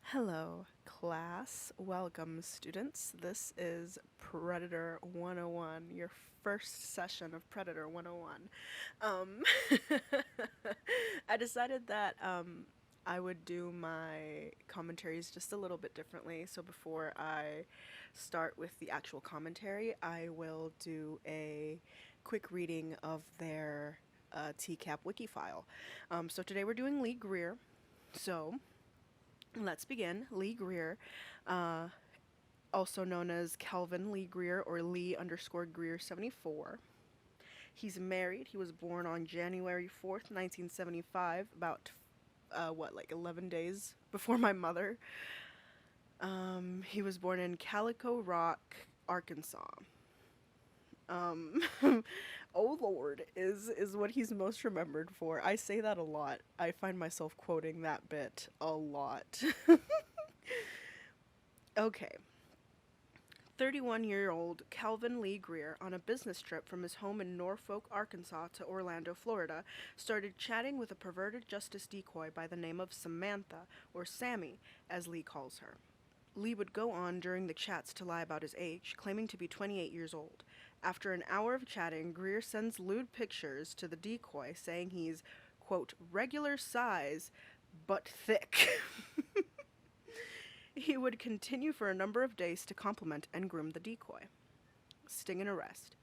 Hello, class. Welcome, students. This is Predator 101, your first session of Predator 101. I decided that I would do my commentaries just a little bit differently. So before I start with the actual commentary, I will do a quick reading of their TCAP wiki file. So today we're doing Lee Greer. So let's begin. Lee Greer, uh, also known as Calvin Lee Greer or Lee underscore Greer 74. He's married. He was born on January 4th, 1975, about, 11 days before my mother. He was born in Calico Rock, Arkansas. Um, oh Lord is what he's most remembered for. I say that a lot. I find myself quoting that bit a lot. Okay. 31-year-old Calvin Lee Greer, on a business trip from his home in Norfolk, Arkansas to Orlando, Florida, started chatting with a perverted justice decoy by the name of Samantha, or Sammy, as Lee calls her. Lee would go on during the chats to lie about his age, claiming to be 28 years old. After an hour of chatting, Greer sends lewd pictures to the decoy saying he's, quote, regular size, but thick. He would continue for a number of days to compliment and groom the decoy. Sting and arrest.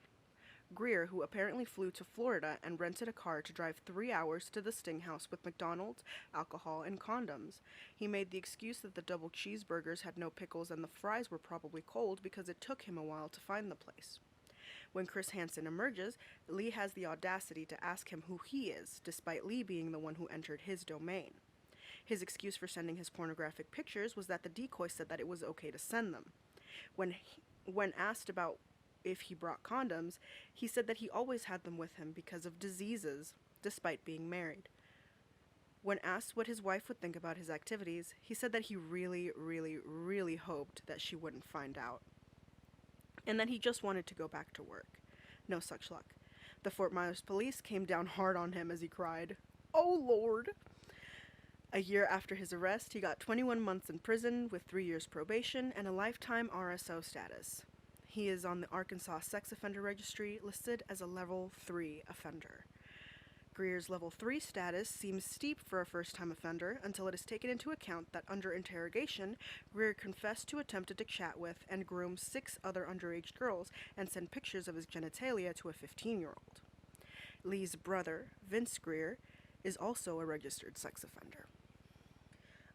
Greer, who apparently flew to Florida and rented a car to drive 3 hours to the Sting house with McDonald's, alcohol, and condoms. He made the excuse that the double cheeseburgers had no pickles and the fries were probably cold because it took him a while to find the place. When Chris Hansen emerges, Lee has the audacity to ask him who he is, despite Lee being the one who entered his domain. His excuse for sending his pornographic pictures was that the decoy said that it was okay to send them. When asked about if he brought condoms, he said that he always had them with him because of diseases, despite being married. When asked what his wife would think about his activities, he said that he really, really, really hoped that she wouldn't find out, and that he just wanted to go back to work. No such luck. The Fort Myers police came down hard on him as he cried, "Oh Lord!" A year after his arrest, he got 21 months in prison with 3 years probation and a lifetime RSO status. He is on the Arkansas Sex Offender Registry, listed as a Level 3 offender. Greer's Level 3 status seems steep for a first-time offender until it is taken into account that under interrogation, Greer confessed to attempted to chat with and groom 6 other underage girls and send pictures of his genitalia to a 15-year-old. Lee's brother, Vince Greer, is also a registered sex offender.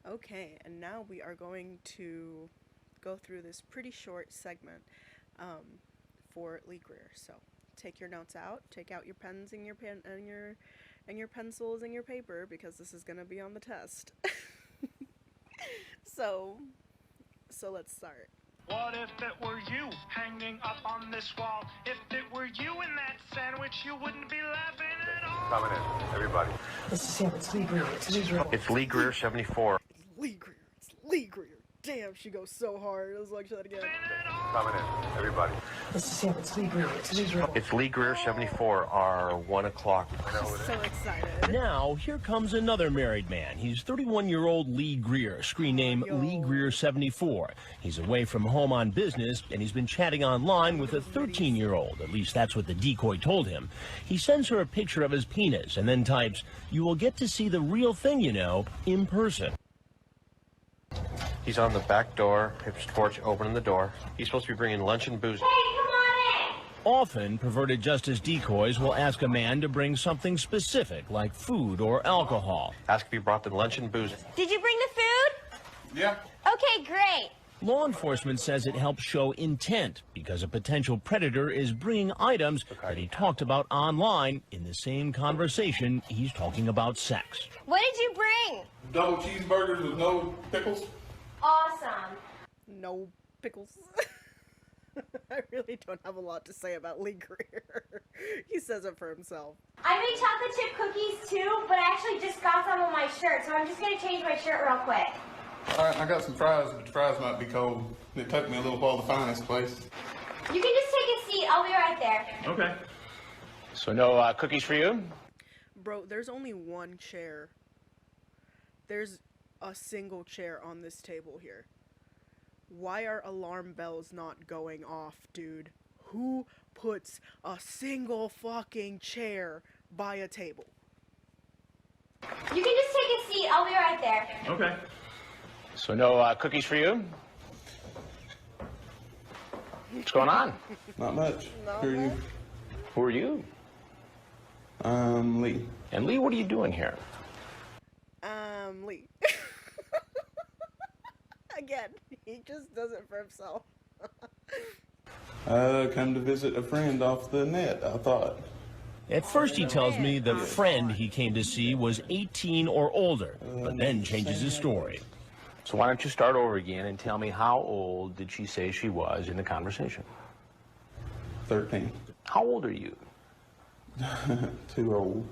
Okay, and now we are going to go through this pretty short segment for Lee Greer. So take your notes out, take out your pens and your pencils and your paper because this is gonna be on the test. so let's start. What if it were you hanging up on this wall? If it were you in that sandwich, you wouldn't be laughing at all. Coming in, everybody. This is him. It's Lee Greer. It's Lee Greer. It's Lee Greer 74. Lee Greer. It's Lee Greer. Damn, she goes so hard. Let's watch that again. Coming in, everybody. This is him. It's Lee Greer. It's Lee Greer. It's Lee Greer 74, our 1 o'clock. So excited. Now, here comes another married man. He's 31-year-old Lee Greer, screen name Lee Greer 74. He's away from home on business, and he's been chatting online with a 13-year-old. At least that's what the decoy told him. He sends her a picture of his penis and then types, "You will get to see the real thing, you know, in person." He's on the back door, his porch, opening the door. He's supposed to be bringing lunch and booze. Hey, come on in! Often, perverted justice decoys will ask a man to bring something specific, like food or alcohol. Ask if he brought the lunch and booze. Did you bring the food? Yeah. Okay, great. Law enforcement says it helps show intent because a potential predator is bringing items that he talked about online in the same conversation he's talking about sex. What did you bring? Double cheeseburgers with no pickles. Awesome. No pickles. I really don't have a lot to say about Lee Greer. He says it for himself. I made chocolate chip cookies too, but I actually just got some on my shirt, so I'm just gonna change my shirt real quick. All right, I got some fries, but the fries might be cold. It took me a little while to find this place. You can just take a seat. I'll be right there. Okay. So no cookies for you? Bro, there's only one chair. There's a single chair on this table here. Why are alarm bells not going off, dude? Who puts a single fucking chair by a table? You can just take a seat. I'll be right there. Okay. So no cookies for you? What's going on? Not much. Who are you? Who are you? Lee. And Lee, what are you doing here? Lee. Again, he just does it for himself. Come to visit a friend off the net, I thought. At first, he tells me the friend he came to see was 18 or older, but then changes his story. So why don't you start over again and tell me how old did she say she was in the conversation? 13. How old are you? Too old.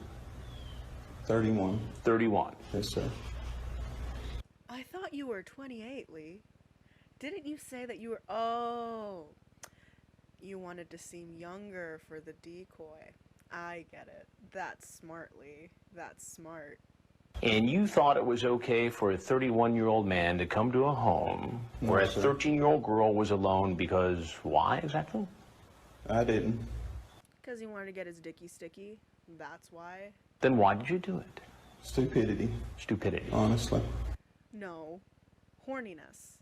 31. 31. Yes, sir. I thought you were 28, Lee. Didn't you say that you were... Oh. You wanted to seem younger for the decoy. I get it. That's smart, Lee. That's smart. And you thought it was okay for a 31-year-old man to come to a home where a sir. 13-year-old girl was alone because why exactly? I didn't. Because he wanted to get his dicky sticky. That's why. Then why did you do it? Stupidity, Stupidity. honestly. No. Horniness.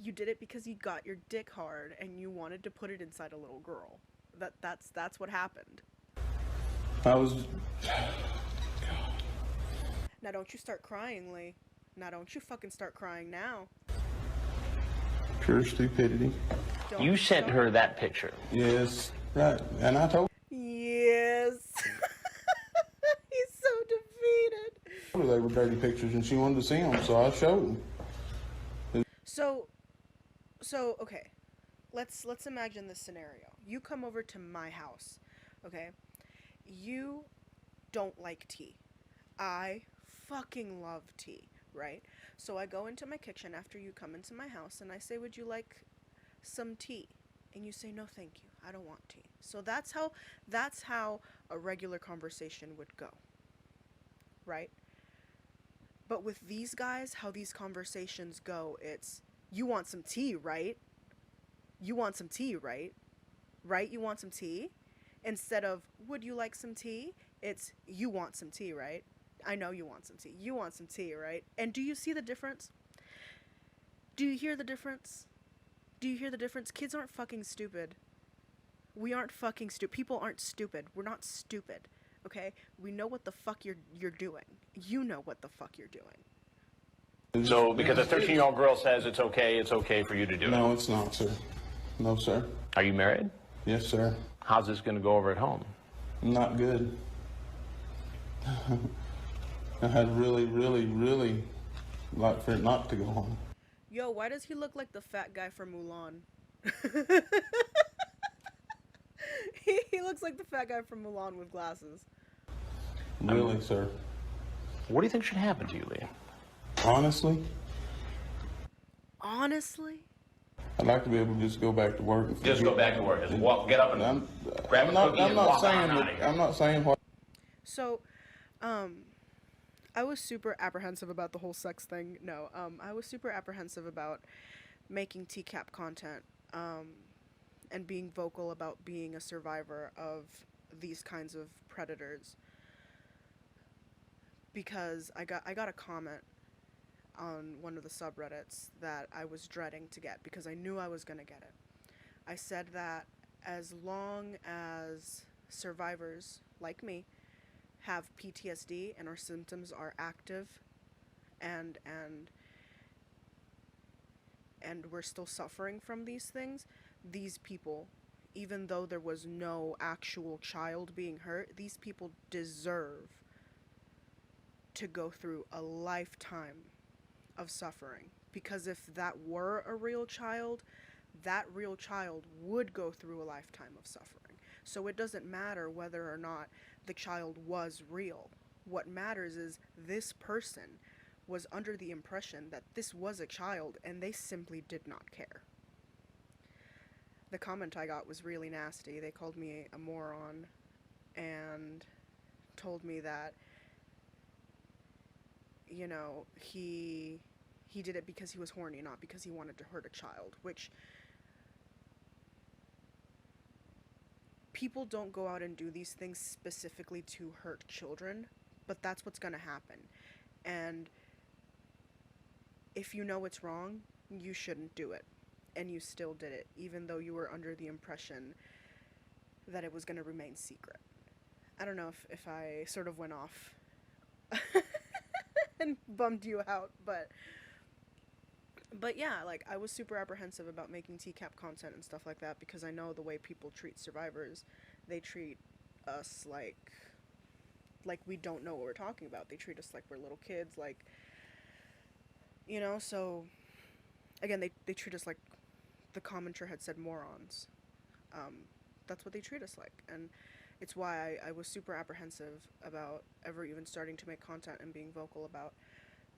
You did it because you got your dick hard and you wanted to put it inside a little girl. That's what happened. I was... Now don't you start crying, Lee. Now don't you fucking start crying now. Pure stupidity. Don't You sent start. her that picture. Yes, right. And I told Yes. He's so defeated. her they were dirty pictures and she wanted to see them, so I showed them. So okay. Let's imagine this scenario. You come over to my house, okay? You don't like tea. I fucking love tea, right? So I go into my kitchen after you come into my house and I say, "Would you like some tea?" And you say, "No, thank you. I don't want tea." So that's how a regular conversation would go. Right? But with these guys, how these conversations go, it's, "You want some tea, right? You want some tea, right? Right? You want some tea?" Instead of, "Would you like some tea?" It's, "You want some tea, right? I know you want some tea. You want some tea, right?" And do you see the difference? Do you hear the difference? Do you hear the difference? Kids aren't fucking stupid. We aren't fucking stupid. People aren't stupid. We're not stupid. Okay? We know what the fuck you're doing. You know what the fuck you're doing. So because a 13-year-old girl says it's okay for you to do it. No, it's not, sir. No, sir. Are you married? Yes, sir. How's this going to go over at home? Not good. I had really like for it not to go home. Yo, why does he look like the fat guy from Mulan? He looks like the fat guy from Mulan with glasses. Really, sir. What do you think should happen to you, Lee? Honestly, Honestly? I'd like to be able to just go back to work. And Just go back to work. Just walk, get up and grab a cookie and walk on out of here. I'm not saying what. So, I was super apprehensive about the whole sex thing. No, I was super apprehensive about making TCAP content, and being vocal about being a survivor of these kinds of predators. Because I got a comment on one of the subreddits that I was dreading to get because I knew I was going to get it. I said that as long as survivors like me have PTSD and our symptoms are active and we're still suffering from these things, these people, even though there was no actual child being hurt, these people deserve to go through a lifetime of suffering. Because if that were a real child, that real child would go through a lifetime of suffering. So it doesn't matter whether or not the child was real. What matters is this person was under the impression that this was a child and they simply did not care. The comment I got was really nasty. They called me a moron and told me that, you know, he He did it because he was horny, not because he wanted to hurt a child, which people don't go out and do these things specifically to hurt children, but that's what's going to happen. And if you know it's wrong, you shouldn't do it. And you still did it, even though you were under the impression that it was going to remain secret. I don't know if I sort of went off and bummed you out, but yeah, like, I was super apprehensive about making TCAP content and stuff like that, because I know the way people treat survivors. They treat us like we don't know what we're talking about. They treat us like we're little kids, like, you know, so, again, they treat us like the commenter had said, morons. That's what they treat us like, and it's why I was super apprehensive about ever even starting to make content and being vocal about,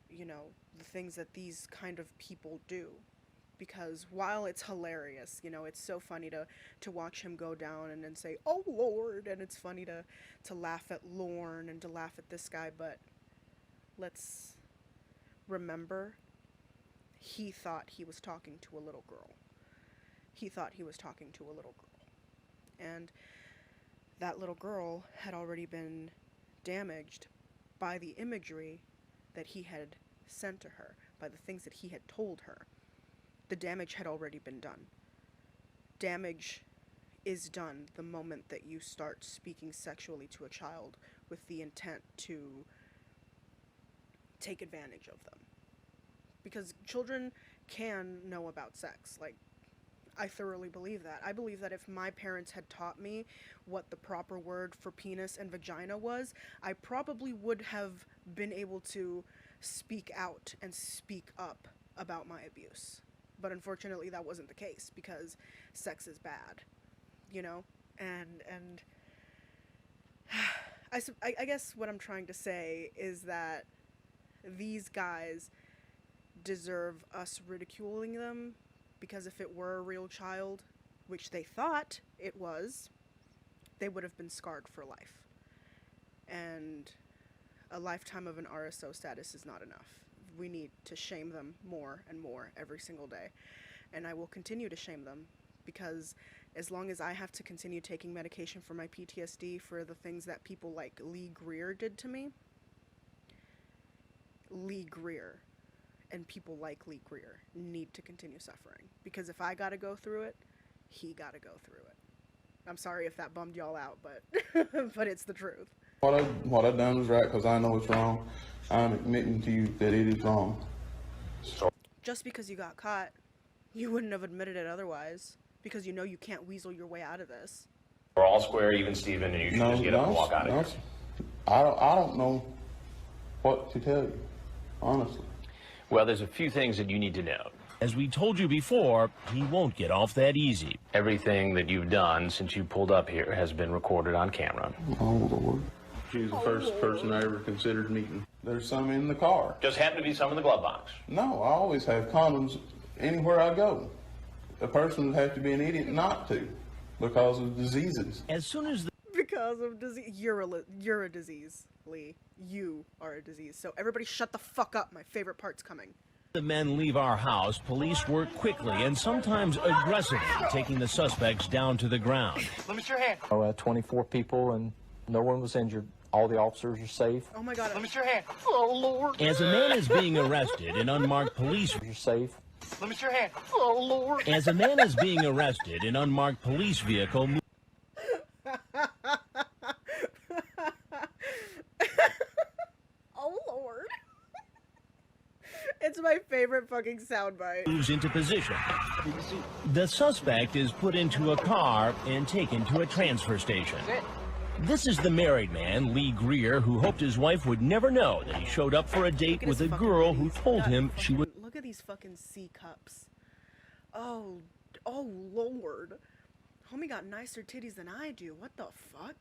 you know, the things that these kind of people do. Because while it's hilarious, you know, it's so funny to watch him go down and then say, oh Lord, and it's funny to laugh at Lorne and to laugh at this guy, but let's remember, he thought he was talking to a little girl. He thought he was talking to a little girl. And that little girl had already been damaged by the imagery that he had sent to her, by the things that he had told her. The damage had already been done. Damage is done the moment that you start speaking sexually to a child with the intent to take advantage of them. Because children can know about sex. Like, I thoroughly believe that. I believe that if my parents had taught me what the proper word for penis and vagina was, I probably would have been able to speak out and speak up about my abuse. But unfortunately, that wasn't the case, because sex is bad, you know? And I guess what I'm trying to say is that these guys deserve us ridiculing them, because if it were a real child, which they thought it was, they would have been scarred for life. And a lifetime of an RSO status is not enough. We need to shame them more and more every single day. And I will continue to shame them, because as long as I have to continue taking medication for my PTSD for the things that people like Lee Greer did to me, Lee Greer and people like Lee Greer need to continue suffering. Because if I gotta go through it, he gotta go through it. I'm sorry if that bummed y'all out, but but it's the truth. What I've done was right, because I know it's wrong. I'm admitting to you that it is wrong. Just because you got caught, you wouldn't have admitted it otherwise, because you know you can't weasel your way out of this. We're all square, even Steven, and you should just get up and walk out of here. I don't know what to tell you, honestly. Well, there's a few things that you need to know. As we told you before, he won't get off that easy. Everything that you've done since you pulled up here has been recorded on camera. Oh, Lord. She's the first person I ever considered meeting. There's some in the car. Just happened to be some in the glove box. No, I always have condoms anywhere I go. A person would have to be an idiot not to, because of diseases. As soon as Because of disease. You're a disease, Lee. You are a disease. So everybody shut the fuck up. My favorite part's coming. the men leave our house, police work quickly and sometimes aggressively, taking the suspects down to the ground. Let me see your hand. 24 people and no one was injured. All the officers are safe. Oh my God. Let me see your hand. Oh, Lord. As a man is being arrested in unmarked police... You're safe. Let me see your hand. Oh, Lord. As a man is being arrested in unmarked police vehicle... Oh, Lord. It's my favorite fucking soundbite. Moves into position. The suspect is put into a car and taken to a transfer station. This is the married man, Lee Greer, who hoped his wife would never know that he showed up for a date with a girl who told him she would... Look at these fucking C cups. Oh, Lord. Homie got nicer titties than I do. What the fuck?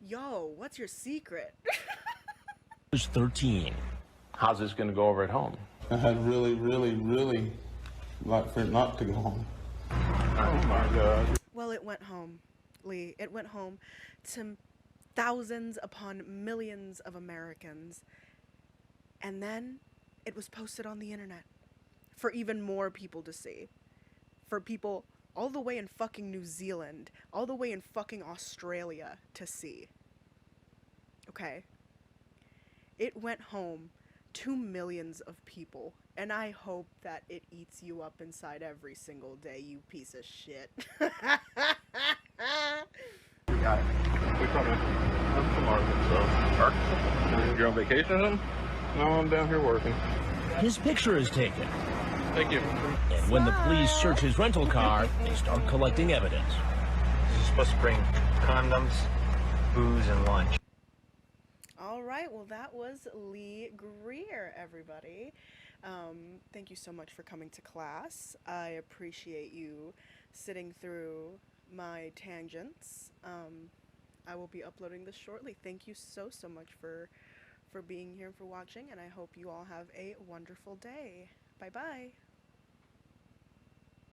Yo, what's your secret? was 13. How's this going to go over at home? I had really like for it not to go home. Oh my God. Well, it went home, Lee. It went home to thousands upon millions of Americans. And then it was posted on the internet for even more people to see. For people all the way in fucking New Zealand, all the way in fucking Australia to see. Okay? It went home to millions of people, and I hope that it eats you up inside every single day, you piece of shit. We got it. We I'm from Arkansas. Arkansas? You're on vacation or something? No, I'm down here working. His picture is taken. Thank you. And when the police search his rental car, they start collecting evidence. You're supposed to bring condoms, booze, and lunch. All right, well, that was Lee Greer, everybody. Thank you so much for coming to class. I appreciate you sitting through my tangents. I will be uploading this shortly. Thank you so much for being here and for watching, and I hope you all have a wonderful day. Bye-bye.